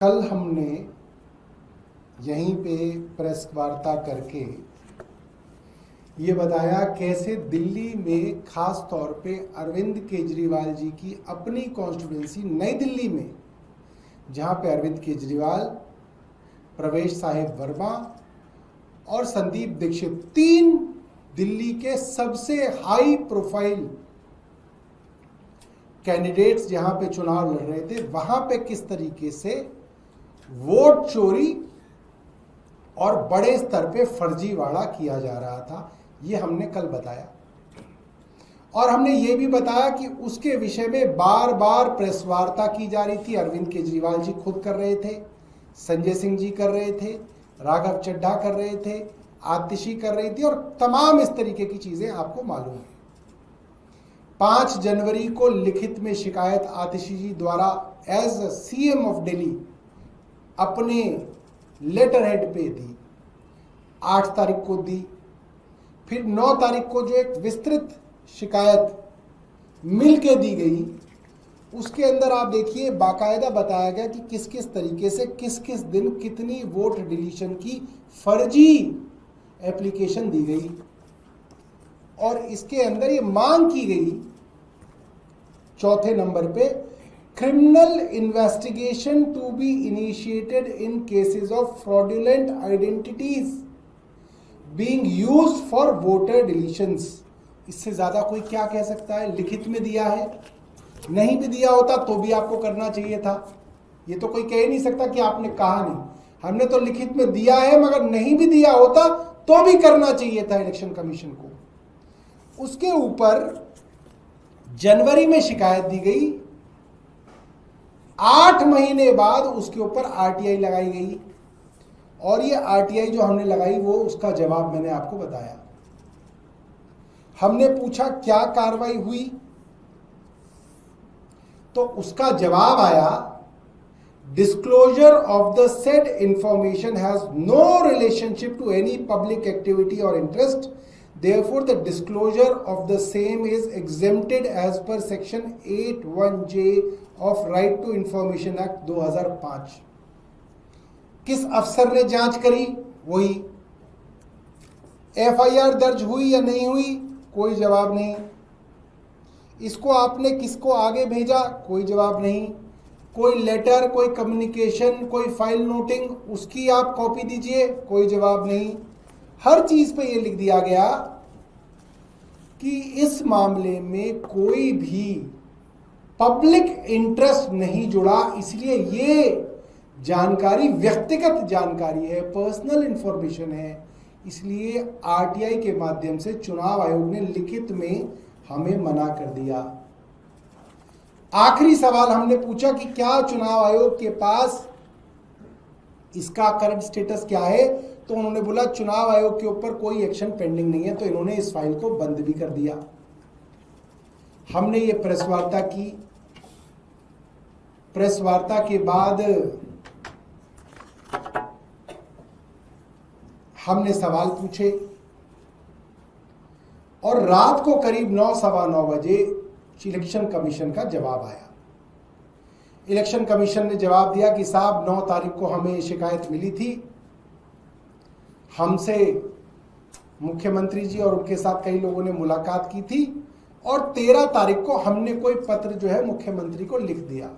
कल हमने यहीं पे प्रेस वार्ता करके ये बताया कैसे दिल्ली में खास तौर पे अरविंद केजरीवाल जी की अपनी कॉन्स्टिट्यूंसी नई दिल्ली में, जहाँ पे अरविंद केजरीवाल, प्रवेश साहिब वर्मा और संदीप दीक्षित, तीन दिल्ली के सबसे हाई प्रोफाइल कैंडिडेट्स जहाँ पे चुनाव लड़ रहे थे, वहाँ पे किस तरीके से वोट चोरी और बड़े स्तर पे फर्जीवाड़ा किया जा रहा था, ये हमने कल बताया। और हमने ये भी बताया कि उसके विषय में बार बार प्रेस वार्ता की जा रही थी। अरविंद केजरीवाल जी खुद कर रहे थे, संजय सिंह जी कर रहे थे, राघव चड्ढा कर रहे थे, आतिशी कर रही थी और तमाम इस तरीके की चीजें आपको मालूम है। 5 जनवरी को लिखित में शिकायत आतिशी जी द्वारा एज सीएम ऑफ दिल्ली अपने लेटर हेड पे दी, 8 तारीख को दी। फिर 9 तारीख को जो एक विस्तृत शिकायत मिल के दी गई, उसके अंदर आप देखिए बाकायदा बताया गया कि किस किस तरीके से किस किस दिन कितनी वोट डिलीशन की फर्जी एप्लीकेशन दी गई। और इसके अंदर ये मांग की गई 4थे नंबर पे, criminal investigation to be initiated in cases of fraudulent identities being used for voter deletions। इससे ज्यादा कोई क्या कह सकता है? लिखित में दिया है, नहीं भी दिया होता तो भी आपको करना चाहिए था। ये तो कोई कह नहीं सकता कि आपने कहा नहीं, हमने तो लिखित में दिया है, मगर नहीं भी दिया होता तो भी करना चाहिए था इलेक्शन कमीशन को। उसके ऊपर जनवरी में शिकायत दी गई, 8 महीने बाद उसके ऊपर आरटीआई लगाई गई। और ये आरटीआई जो हमने लगाई वो उसका जवाब मैंने आपको बताया। हमने पूछा क्या कार्रवाई हुई, तो उसका जवाब आया, disclosure of the said information has no relationship to any public activity और interest, therefore the disclosure of the same is exempted as per section 81J of Right to Information Act 2005। किस अफसर ने जांच करी? वही। एफआईआर दर्ज हुई या नहीं हुई? कोई जवाब नहीं। इसको आपने किसको आगे भेजा? कोई जवाब नहीं। कोई लेटर, कोई कम्युनिकेशन, कोई फाइल नोटिंग, उसकी आप कॉपी दीजिए, कोई जवाब नहीं। हर चीज पे ये लिख दिया गया कि इस मामले में कोई भी पब्लिक इंटरेस्ट नहीं जुड़ा, इसलिए ये जानकारी व्यक्तिगत जानकारी है, पर्सनल इंफॉर्मेशन है, इसलिए आरटीआई के माध्यम से चुनाव आयोग ने लिखित में हमें मना कर दिया। आखिरी सवाल हमने पूछा कि क्या चुनाव आयोग के पास इसका करंट स्टेटस क्या है, तो उन्होंने बोला चुनाव आयोग के ऊपर कोई एक्शन पेंडिंग नहीं है, तो इन्होंने इस फाइल को बंद भी कर दिया। हमने ये प्रेस वार्ता की। प्रेस वार्ता के बाद हमने सवाल पूछे और रात को करीब 9, सवा 9 बजे इलेक्शन कमीशन का जवाब आया। इलेक्शन कमीशन ने जवाब दिया कि साहब 9 तारीख को हमें शिकायत मिली थी, हमसे मुख्यमंत्री जी और उनके साथ कई लोगों ने मुलाकात की थी और 13 तारीख को हमने कोई पत्र जो है मुख्यमंत्री को लिख दिया।